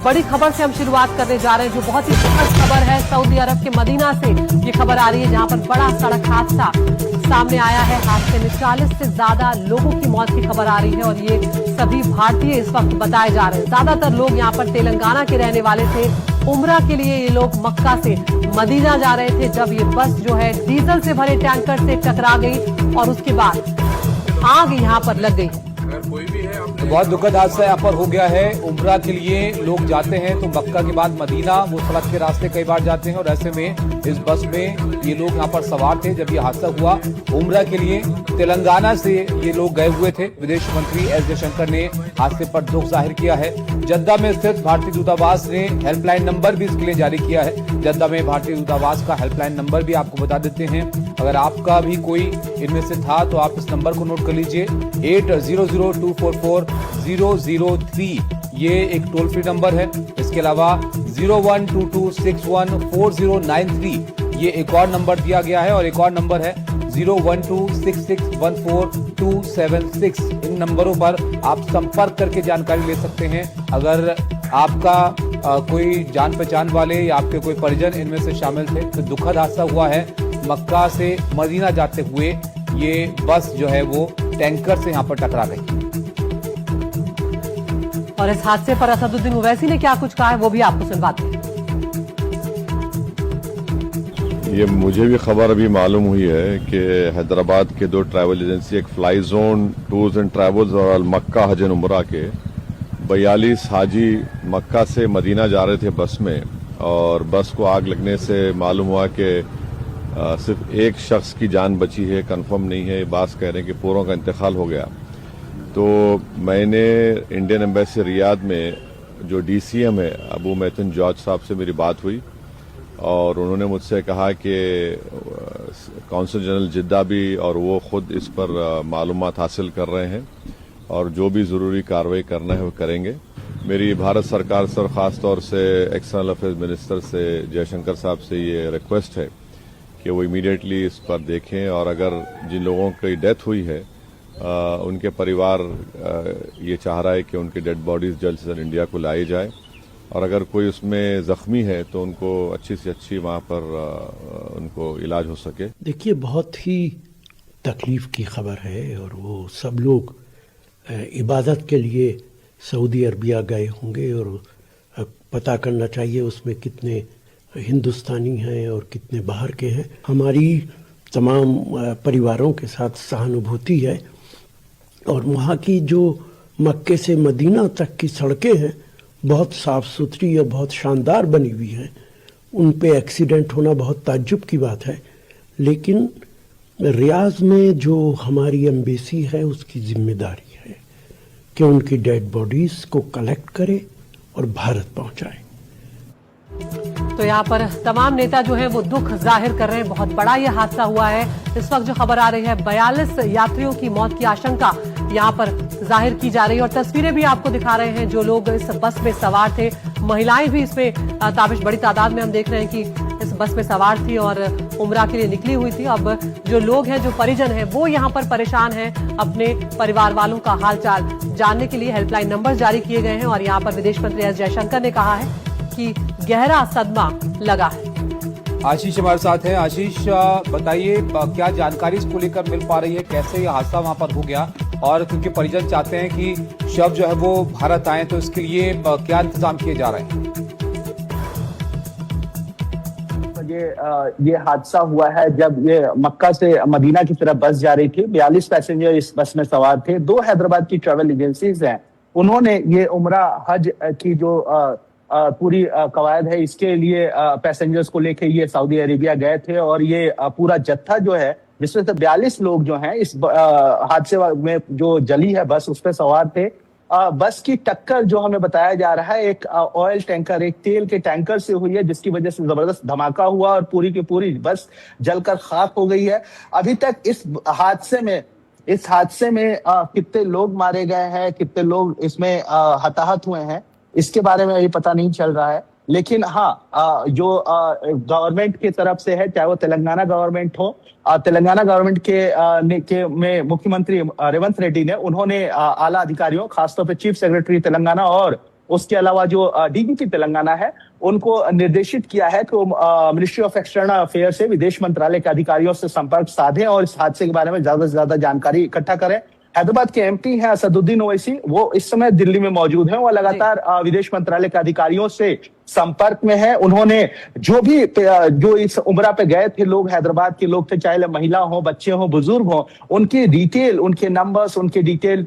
बड़ी खबर से हम शुरुआत करने जा रहे हैं, जो बहुत ही दुखद खबर है। सऊदी अरब के मदीना से ये खबर आ रही है, जहां पर बड़ा सड़क हादसा सामने आया है। हादसे में 40 से ज्यादा लोगों की मौत की खबर आ रही है और ये सभी भारतीय इस वक्त बताए जा रहे हैं। ज्यादातर लोग यहाँ पर तेलंगाना के रहने वाले थे। उम्रा के लिए ये लोग मक्का से मदीना जा रहे थे, जब ये बस जो है डीजल से भरे टैंकर से टकरा गई और उसके बाद आग यहाँ पर लग गई। तो बहुत दुखद हादसा यहाँ पर हो गया है। उम्रा के लिए लोग जाते हैं तो मक्का के बाद मदीना, वो सड़क के रास्ते कई बार जाते हैं और ऐसे में इस बस में ये लोग यहाँ पर सवार थे जब ये हादसा हुआ। उम्रा के लिए तेलंगाना से ये लोग गए हुए थे। विदेश मंत्री एस जयशंकर ने हादसे पर दुख जाहिर किया है। जद्दा में स्थित भारतीय दूतावास ने हेल्पलाइन नंबर भी इसके लिए जारी किया है। जद्दा में भारतीय दूतावास का हेल्पलाइन नंबर भी आपको बता देते हैं। अगर आपका भी कोई इनमें से था तो आप इस नंबर को नोट कर लीजिए, 8002440003। ये एक टोल फ्री नंबर है। इसके अलावा 0122614093 ये एक और नंबर दिया गया है और एक और नंबर है 0126614276। इन नंबरों पर आप संपर्क करके जानकारी ले सकते हैं। अगर आपका कोई जान पहचान वाले या आपके कोई परिजन इनमें से शामिल थे तो दुखद हादसा हुआ है। मक्का से मदीना जाते हुए ये बस जो है वो टैंकर से यहाँ पर टकरा गई। और इस हादसे पर असदुद्दीन ओवैसी ने क्या कुछ कहा है वो भी आपको सुनवाते हैं। ये मुझे भी खबर अभी मालूम हुई है कि हैदराबाद के दो ट्रैवल एजेंसी, एक fly zone tours and travels और मक्का हज एंड उम्रा के 42 हाजी मक्का से मदीना जा रहे थे बस में, और बस को आग लगने से मालूम हुआ कि सिर्फ एक शख्स की जान बची है। कंफर्म नहीं है, बात कह रहे हैं कि पूरों का इंतकाल हो गया। तो मैंने इंडियन एम्बेसी रियाद में जो डीसीएम है अबू मैथन जॉर्ज साहब से मेरी बात हुई और उन्होंने मुझसे कहा कि कौंसल जनरल जिद्दा भी और वो खुद इस पर मालूमात हासिल कर रहे हैं और जो भी ज़रूरी कार्रवाई करना है वो करेंगे। मेरी भारत सरकार से और ख़ास तौर से एक्सटर्नल अफेयर्स मिनिस्टर से जयशंकर साहब से ये रिक्वेस्ट है कि वो इमीडिएटली इस पर देखें और अगर जिन लोगों की डेथ हुई है उनके परिवार ये चाह रहा है कि उनकी डेड बॉडीज जल्द से जल्द इंडिया को लाई जाए और अगर कोई उसमें जख्मी है तो उनको अच्छी से अच्छी वहाँ पर उनको इलाज हो सके। देखिए, बहुत ही तकलीफ की खबर है और वो सब लोग इबादत के लिए सऊदी अरबिया गए होंगे और पता करना चाहिए उसमें कितने हिंदुस्तानी हैं और कितने बाहर के हैं। हमारी तमाम परिवारों के साथ सहानुभूति है। और वहाँ की जो मक्के से मदीना तक की सड़कें हैं बहुत साफ़ सुथरी और बहुत शानदार बनी हुई हैं। उन पे एक्सीडेंट होना बहुत ताज्जुब की बात है, लेकिन रियाज में जो हमारी एम्बेसी है उसकी जिम्मेदारी है कि उनकी डेड बॉडीज को कलेक्ट करे और भारत पहुंचाए। तो यहाँ पर तमाम नेता जो हैं वो दुख जाहिर कर रहे हैं। बहुत बड़ा ये हादसा हुआ है। इस वक्त जो खबर आ रही है 42 यात्रियों की मौत की आशंका यहाँ पर जाहिर की जा रही है और तस्वीरें भी आपको दिखा रहे हैं। जो लोग इस बस में सवार थे, महिलाएं भी इसमें ताबिश बड़ी तादाद में हम देख रहे हैं कि इस बस में सवार थी और उम्रा के लिए निकली हुई थी। अब जो लोग हैं, जो परिजन हैं, वो यहाँ पर परेशान हैं। अपने परिवार वालों का हालचाल जानने के लिए हेल्पलाइन नंबर जारी किए गए हैं और यहाँ पर विदेश मंत्री एस जयशंकर ने कहा है कि गहरा सदमा लगा है। आशीष हमारे साथ हैं। आशीष, बताइए क्या जानकारी इसको लेकर मिल पा रही है, कैसे ये हादसा वहां पर हो गया और क्योंकि परिजन चाहते हैं कि शव जो है वो भारत आए तो इसके लिए क्या इंतजाम किए जा रहे हैं? ये हादसा हुआ है जब ये मक्का से मदीना की तरफ बस जा रही थी। 42 पैसेंजर इस बस में सवार थे। दो हैदराबाद की ट्रैवल एजेंसीज हैं, उन्होंने ये उम्रा हज की जो पूरी कवायद है इसके लिए पैसेंजर्स को लेके ये सऊदी अरेबिया गए थे और ये पूरा जत्था जो है जिसमें से 42 लोग जो हैं इस हादसे में जो जली है बस उस पर सवार थे। बस की टक्कर जो हमें बताया जा रहा है एक ऑयल टैंकर, एक तेल के टैंकर से हुई है, जिसकी वजह से जबरदस्त धमाका हुआ और पूरी की पूरी बस जलकर खाक हो गई है। अभी तक इस हादसे में कितने लोग मारे गए हैं, कितने लोग इसमें हताहत हुए हैं, इसके बारे में अभी पता नहीं चल रहा है। लेकिन हाँ, जो गवर्नमेंट की तरफ से है, चाहे वो तेलंगाना गवर्नमेंट हो, तेलंगाना गवर्नमेंट में मुख्यमंत्री रेवंत रेड्डी ने उन्होंने आला अधिकारियों, खासतौर पे चीफ सेक्रेटरी तेलंगाना और उसके अलावा जो डीजीपी तेलंगाना है उनको निर्देशित किया है कि मिनिस्ट्री ऑफ एक्सटर्नल अफेयर से विदेश मंत्रालय के अधिकारियों से संपर्क साधें और इस हादसे के बारे में ज्यादा से ज्यादा जानकारी इकट्ठा करें। हैदराबाद के एमपी हैं असदुद्दीन ओवैसी, वो इस समय दिल्ली में मौजूद हैं। वो लगातार विदेश मंत्रालय के अधिकारियों से संपर्क में है। उन्होंने जो इस उमरा पे गए थे लोग, हैदराबाद के लोग थे, चाहे महिला हो, बच्चे हो, बुजुर्ग हो, उनकी डिटेल, उनके नंबर्स, उनके डिटेल